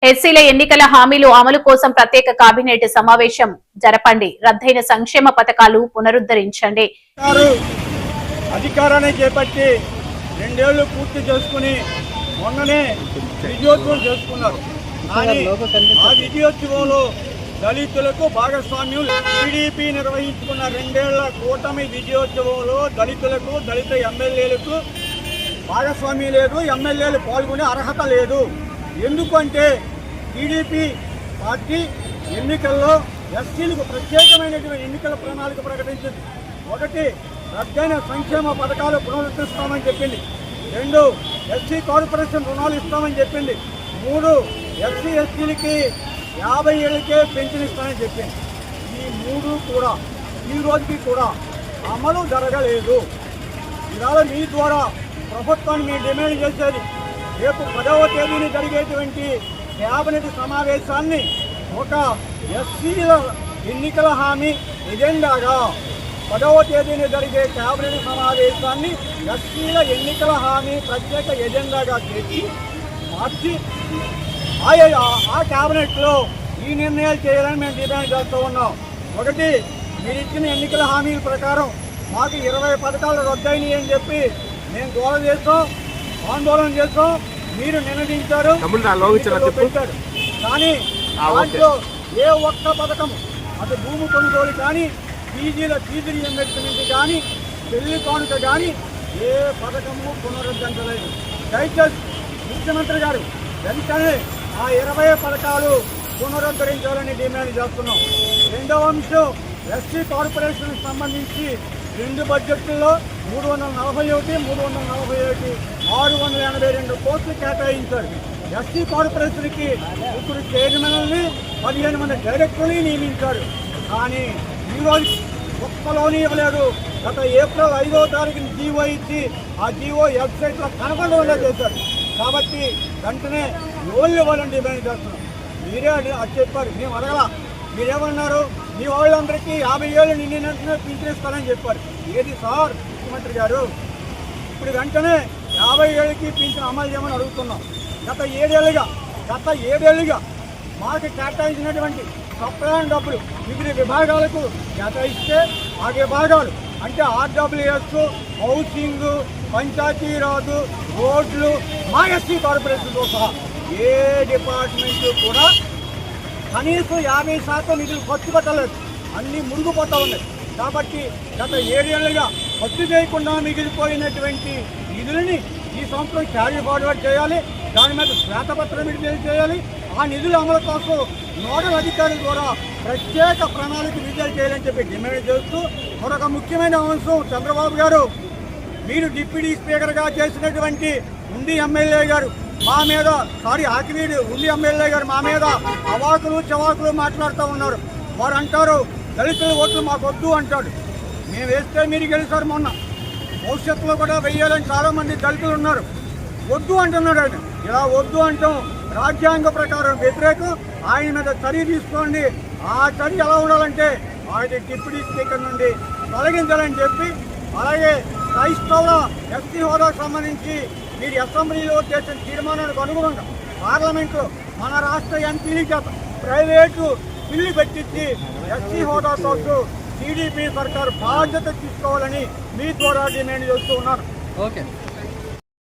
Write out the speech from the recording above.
ఎస్సీల ఎన్నికల హామీలు అమలు కోసం ప్రత్యేక కేబినెట్ సమావేశం జరపండి. రద్దయిన సంక్షేమ పథకాలు పునరుద్ధరించండి. అధికారాన్ని చేపట్టి 2 ఏళ్లు పూర్తి చేసుకుని మొన్ననే విజయోత్సవం చేసుకున్నారు. కానీ ఆ విజయోత్సవంలో దళితులకు భాగస్వామ్యం టీడీపీ నిర్వహించుకున్న 2 ఏళ్ల కూటమి విజయోత్సవంలో దళితులకు, దళిత ఎమ్మెల్యేలకు భాగస్వామ్యం లేదు, ఎమ్మెల్యేలు పాల్గొనే అర్హత లేదు. ఎందుకంటే టీడీపీ పార్టీ ఎన్నికల్లో ఎస్సీలకు ప్రత్యేకమైనటువంటి ఎన్నికల ప్రణాళిక ప్రకటించింది. 1 రద్దయిన సంక్షేమ పథకాలు పునరుద్ధరిస్తామని చెప్పింది. 2 ఎస్సీ కార్పొరేషన్ రుణాలు ఇస్తామని చెప్పింది. 3 ఎస్సీ ఎస్టీలకి 50 ఏళ్ళకే పెన్షన్ ఇస్తామని చెప్పింది. ఈ 3 కూడా ఈ రోజుకి కూడా అమలు జరగలేదు. ఇవాళ మీ ద్వారా ప్రభుత్వాన్ని మేము డిమాండ్ చేసేది, రేపు 10వ తేదీన జరిగేటువంటి కేబినెట్ సమావేశాన్ని ఒక ఎస్సీల ఎన్నికల హామీ ఎజెండాగా 10వ తేదీన జరిగే కేబినెట్ సమావేశాన్ని ఎస్సీల ఎన్నికల హామీ ప్రత్యేక ఎజెండాగా చేసి మార్చి ఆ కేబినెట్లో ఈ నిర్ణయాలు చేయాలని మేము డిమాండ్ చేస్తూ ఉన్నాం. 1 మీరు ఇచ్చిన ఎన్నికల హామీల ప్రకారం మాకు 20 పథకాలు రద్దయినాయి అని చెప్పి మేము గోల చేస్తాం, ఆందోళన చేస్తాం. మీరు నినదించారు, పెట్టారు. కానీ దాంట్లో ఏ ఒక్క పథకం, అటు భూమి కొనుగోలు కానీ, పీజీల ఫీజు రీయింబర్స్మెంట్ కానీ, పెళ్లి కానుక కానీ ఏ పథకము పునరుద్ధరించలేదు. దయచేసి ముఖ్యమంత్రి గారు వెంటనే ఆ 20 పథకాలు పునరుద్ధరించాలని డిమాండ్ చేస్తున్నాం. 2వ అంశం, ఎస్సీ కార్పొరేషన్కి సంబంధించి 2 బడ్జెట్లలో 341, 341, 682 కోట్లు కేటాయించారు. ఎస్సీ కార్పొరేషన్కి ఇప్పుడు చైర్మన్ని 15 మంది డైరెక్టర్ని నియమించారు. కానీ ఈరోజు ఒక్కలోని ఇవ్వలేదు. గత ఏప్రిల్ 5వ తారీఖున జీవో ఇచ్చి ఆ జీవో వెబ్సైట్లో కనపడకుండా చేశారు. కాబట్టి వెంటనే లోన్లు ఇవ్వాలని డిమాండ్ చేస్తున్నాం. మీరే అది చెప్పారు, మేము అడగల. మీరేమన్నారు, మీ వాళ్ళందరికీ 50 ఏళ్ళు నిండినట్టుగా పింఛనిస్తారని చెప్పారు. ఏది సార్ ముఖ్యమంత్రి గారు? ఇప్పుడు వెంటనే 50 ఏళ్ళకి పింఛన్ అమలు చేయమని అడుగుతున్నాం. గత 7 ఏళ్ళుగా మాకు కేటాయించినటువంటి సప్లైన్ డబ్బులు వివిధ విభాగాలకు కేటాయిస్తే ఆ విభాగాలు అంటే ఆర్డబ్ల్యూఎస్, హౌసింగ్, పంచాయతీరాజు, రోడ్లు, మా ఎస్సీ కార్పొరేషన్తో సహా ఏ డిపార్ట్మెంటు కూడా కనీసం 50% నిధులు ఖర్చు పెట్టలేదు. అన్నీ మురుగుపోతూ ఉన్నాయి. కాబట్టి గత 7 ఏళ్ళుగా ఖర్చు చేయకుండా మిగిలిపోయినటువంటి నిధులని ఈ సంవత్సరం క్యారీ ఫార్వర్డ్ చేయాలి. దాని మీద శ్వేతపత్రం విడుదల చేయాలి. ఆ నిధుల అమలు కోసం నోడల్ అధికారుల ద్వారా ప్రత్యేక ప్రణాళిక విడుదల చేయాలని చెప్పి డిమాండ్ చేస్తూ, మరొక ముఖ్యమైన అంశం, చంద్రబాబు గారు మీరు డిప్యూటీ స్పీకర్గా చేసినటువంటి ఉండి ఎమ్మెల్యే గారు మా మీద ఆకివీడు ఉండి ఎమ్మెల్యే గారు మా మీద అవాకులు చవాకులు మాట్లాడుతూ ఉన్నారు. వారు అంటారు దళితుల ఓట్లు మాకు వద్దు అంటాడు. మేము వేస్తే మీరు గెలిచారు. మొన్న భవిష్యత్తులో కూడా వెయ్యాలని చాలామంది దళితులు ఉన్నారు. వద్దు అంటున్నాడు ఆయన. ఇలా వద్దు అంటాం రాజ్యాంగ ప్రకారం వ్యతిరేకం. ఆయన మీద చర్య తీసుకోండి. ఆ చర్య ఎలా ఉండాలంటే ఆయన డిప్యూటీ స్పీకర్ నుండి తొలగించాలని చెప్పి, అలాగే క్రైస్తవుల ఎస్సీ హోదాకు సంబంధించి మీరు అసెంబ్లీలో చేసిన తీర్మానానికి అనుగుణంగా పార్లమెంటు మన రాష్ట్ర ఎంపీల చేత ప్రైవేటు బిల్లు పెట్టించి ఎస్సీ హోదా కోసం టీడీపీ సర్కారు బాధ్యత తీసుకోవాలని మీ ద్వారా డిమాండ్ చేస్తూ ఉన్నారు. ఓకే.